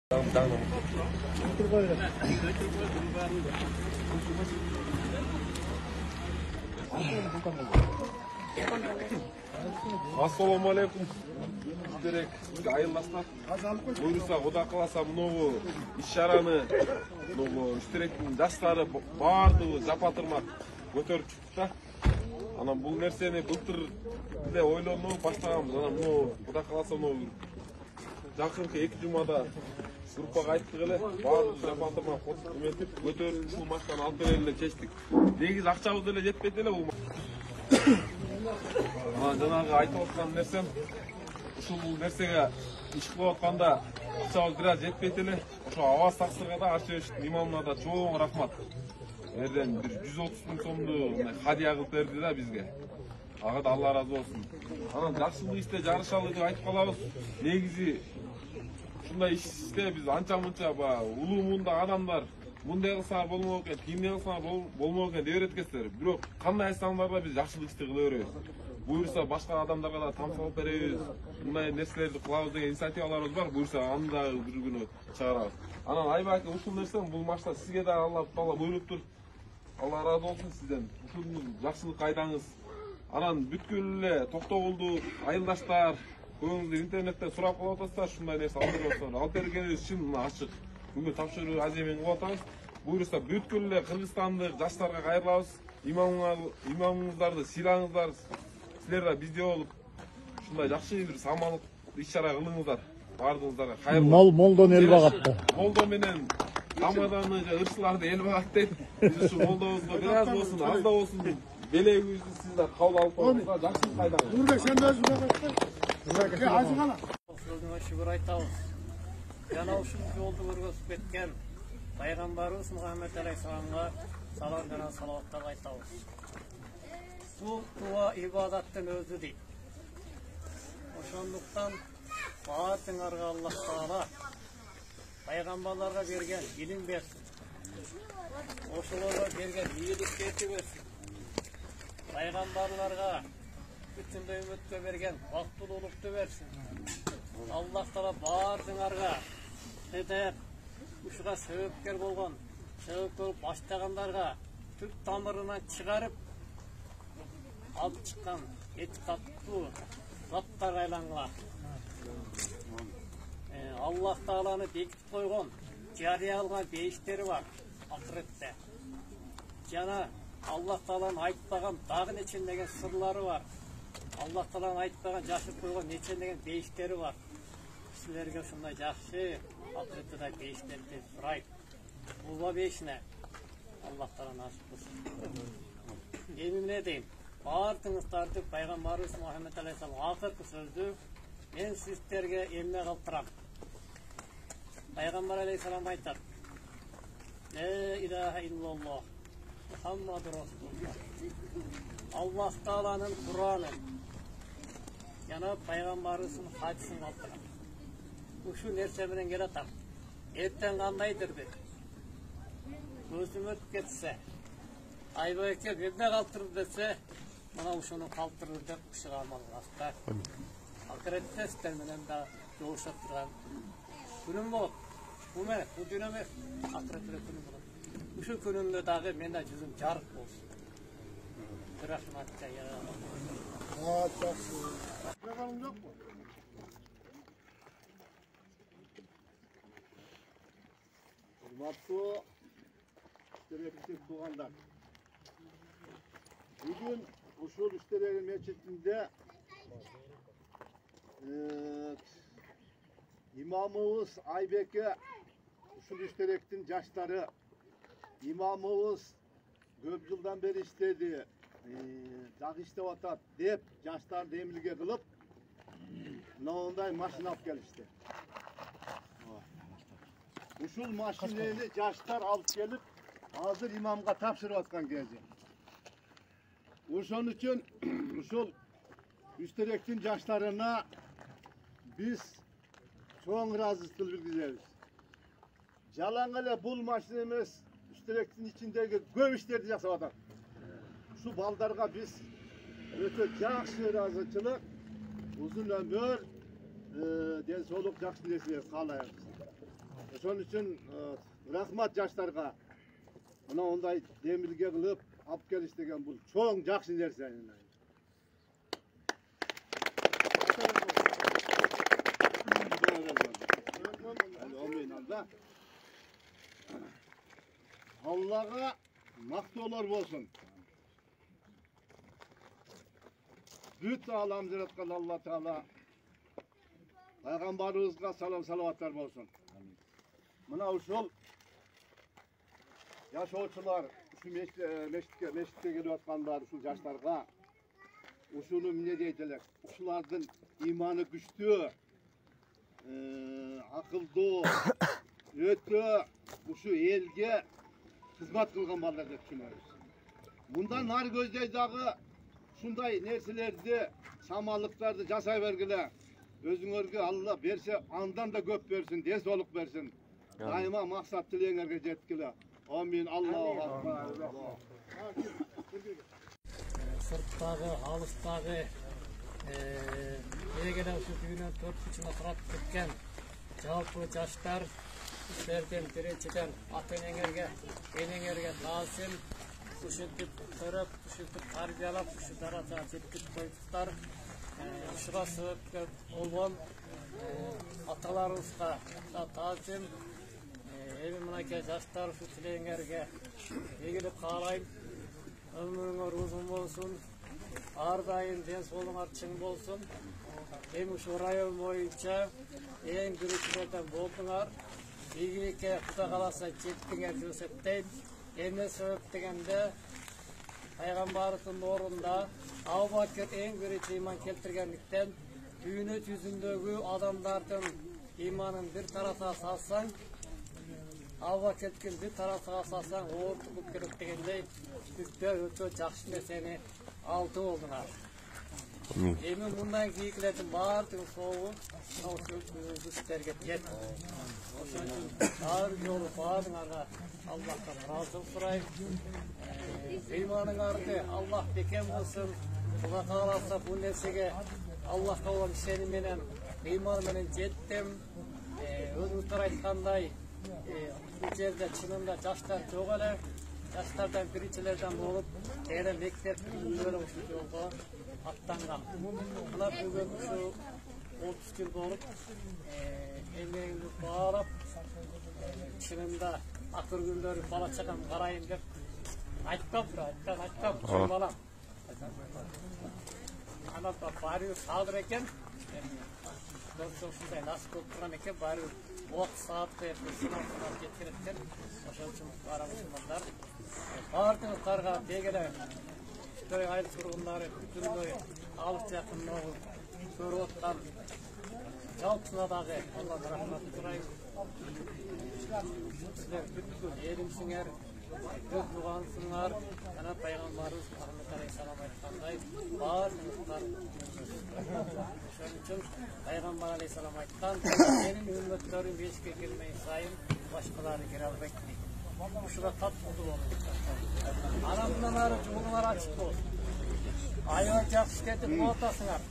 Assalamu alaikum. Direkt айылдастар. Буйрса, Кудай кааласа мынау иш-чараны мынау иштиректин жаштары баардыгы жапатырмак көтөрүп чыктык да. Анан бул нерсени былтыр эле ойлонуп баштаганбыз. Анан мынау Кудай кааласа мынау жакынкы 2 жумада группага айттык эле, баардыгы жапатырмак эметип көтөрүп ушул маштан алып берели деп чечтик. Негизи акчабыз деле жетпейт эле бул. Жанагы айтып аткан нерсем ушул нерсеге иш кылып атканда акчабыз бир аз жетпейт эле. Ошо Аваз таксырга да Арчебештин имамына да чоң рахмат. Эрден бир 130 000 сомду хадия кылып берди да бизге. Ага да Алла разы болсун. Анан жакшылык иште жарышалы деп айтып калабыз. Негизи ушундай иште биз анча-мынча улуу муунда адамдар мындай кылсаңар болмок экен, тигиндей кылсаңар болмок экен деп береткенсиздер. Бирок кандай айтсаңдар биз жакшылык ишти кыла беребиз. Буйрса башка адамдарга да там салып беребиз. Мындай нерселерди кылабыз деген инициативаларыбыз бар. Буйрса аны да бир күнү чыгарабыз. Анан Айбек ака ушул нерсени бул машта сизге да Алла Таала буйруптур. Алла разы болсун сизден. Ушул жакшылык айдаңыз. Анан бүткүл эле Токтогулду айылдаштар көбүңүздүр интернеттен сурап калып атасыздар, ушундай нерсе алып берип атасыздар. Алып бергенибиз үчүн мына ачык бүгүн тапшыруу аземин кылып атабыз. Буйрса бүткүл эле Кыргызстандык жаштарга кайрылабыз. Имамыңыздарды сыйлаңыздар. Силер да бизде болуп ушундай жакшы бир самалык иш-чара кылыңыздар. Бардыгыңыздарга кайрылам. Молдон эл багат. Молдо менен Рамаданы ырчыларды эл багат дейт. Биз ушу молдобузга бир аз болсун, аз да болсун белегибизди сиздер кабыл алып коюңуздар, жакшылык кайдаңыз. Нурбек сен да өзүң айтсаң. Азгана. Ошолорго шүгүр айтабыз. Жана ушул жолду көргөзүп кеткен пайгамбарыбыз Мухаммед алейхисаламга салам жана салаваттар айтабыз. Бул дуа ибадаттын өзү дейт. Ошондуктан баатыңарга Аллах Таала пайгамбарларга берген илим берсин. Ошолорго берген ийгиликтерди берсин. Пайгамбарларга бүтүндөй үмүткө берген бактылуулукту берсин. Аллах Таала баардыгыңарга хидayet ушуга себепкер болгон, себеп болуп баштагандарга түп тамырынан чыгарып алып чыккан этикаттуу заттар айлангыла. Аллах Тааланы бекитип койгон, жарыя кылган бейиштери бар акыретте. Жана Аллах Тааланы айтпаган дагы нечендеген сырлары бар. Аллах Тааланы айтпаган жашып койгон нечендеген бейиштери бар. Силерге ушундай жакшы акыретте да бейиштерди сурайт. Улба бейишине Аллах Таала насип кылсын. Эми эмне дейм? Баардыгыңыздарды пайгамбарыбыз Мухаммед алейхисалам акыркы сөздү мен сиздерге эмне калтырам. Пайгамбар алейхисалам айтат: "Ла илаха иллаллах Мухаммаду расулуллах." Аллах Тааланын Куранын жана пайгамбарыбыздын хадисин калтырам. Ушул нерсе менен келатам. Эртең кандайдырбы? Көзүм өтүп кетсе, Айбекке эмне калтырды десе, мына ушуну калтырды деп ушуга амал кыласыздар. Акыретте сиздер менен да жолугушуп турган күнүм болот. Бул дүйнө эмес, акыретте күнүм болот. Ушул күнүмдө дагы мен да жүзүм жарык болсун. Рахмат жая. Жакшы. Программ жокпу? Урматтуу Иштеректик туугандар. Бүгүн ушул Иштерек мечитинде имамыбыз Айбекке ушул Иштеректин жаштары имамыбыз көп жылдан бери иштеди, жак иштеп атат деп жаштарды эмилге кылып мындай машина алып келишти. Ушул машинени жаштар алып келип азыр имамга тапшырып аткан кези. Ошон үчүн ушул Иштеректин жаштарына биз чоң ыраазычылык билдиребиз. Жалаң эле бул машина эмес, Иштеректин ичиндеги көп иштерди жасап атат. Ушул балдарга биз өтө жакшы ыраазычылык, узун өмүр, ден соолук жакшы нерселер каалайбыз. Ошон үчүн рахмат жаштарга. Мына ондай демилге кылып алып келиш деген бул чоң жакшы нерсе. Allah'a maktolor bolsun. Bütün alam yaratkan Allah Teala Peygamberimize salam salavatlar bolsun. Mına uşul yaşoçular, şu meşitke gelip atkanlar, şu yaşlarga uşunu ne deydiler? Uşulardın imanı güçlü, akıllı, ötü, uşu elge hizmet kılgan ballar dep düşünüyoruz. Bundan nar gözdeydagi şunday nerselerdi, samallıklardı jasay bergile. Özüңөрgө Allah berse andan da köp bersin, densoluk bersin. Daima maksat dileğinlerge jetkile. Amin. Allahu akbar. Sırttagı, alыстагы эгене ушу түйүнөн 4 турап кеткен жалпы жаштар сіздерден биринчиден ата-энеңерге таасим, ушинтип көрөп, ушинтип тарбиялап, ушу даражага жеткирип койдуктар. Ушуга себепкер болгон аталарыбызга таасим. Эми мынакей жаштар ушу тилегиңерге ийгилик каалайм. Ömrüңөр uzun bolsun. Ар дайым ден соолуңар чың болsun. Эми ушу район боюнча эң биринчилерден болдуңар. Ийгиликке Кудай кааласа жеттиңер деп эсептейм. Эмне себеп дегенде Пайгамбарыбыздын орунда Абу Бакир эң биринчи иман келтиргендиктен дүйнө жүзүндөгү адамдардын иманын бир тарафына салсаң, Ava ketkin bir tarafına salsan oğurtukup gerek degендей өтө жакшы нерсени алды болдуңар. Эми мындан кийинкилердин баардыгы соолу сіздерге тиет. Ошон үчүн ар жолу баарыңарга Аллахтан ыраазылык сурайм. Ыйманыңарды Аллах бекем кылсын. Кудай кааласа бул нерсеге Аллахка болгон ишеним менен, ыйман менен жеттим. Өзүңүздөр айткандай bu жерде чынында жаштар жок эле. Жаштардан биринчилерден болуп, кээде мектеп бүтүрүп ушу жолго аттанган. Мына бүгүн ушу 30 жыл болуп, эмгегимди баалап, чынында акыр күндөрү бала чагам карайын деп айтпам, балам. Ана барып садыр экен. Ушундай насып болуп турган экен, барып Oğuz saatler, sınavlar getirirken, ошол үчүн барамыздар. Бардыгыңарга бегеле Көй айыл тургундары бүтүндөй алып жакын көрүп аткан жалпысына дагы Аллахка рахмат сурайм. Силер бүткүл элимсиңер, көз тугансыңар, жана пайгамбарыбыз Мухаммед алейхиссалам айткандай, бардыгыңар ошон үчүн пайгамбар алейхиссалам айткан, менин үммөттөрүм бешикке кирмей сайын башкалары кире албайт дейт. Ушуга таптуу болуп. Анан мындан ары жолуңар ачык болсун. Аябай жакшы кетип отасыңар.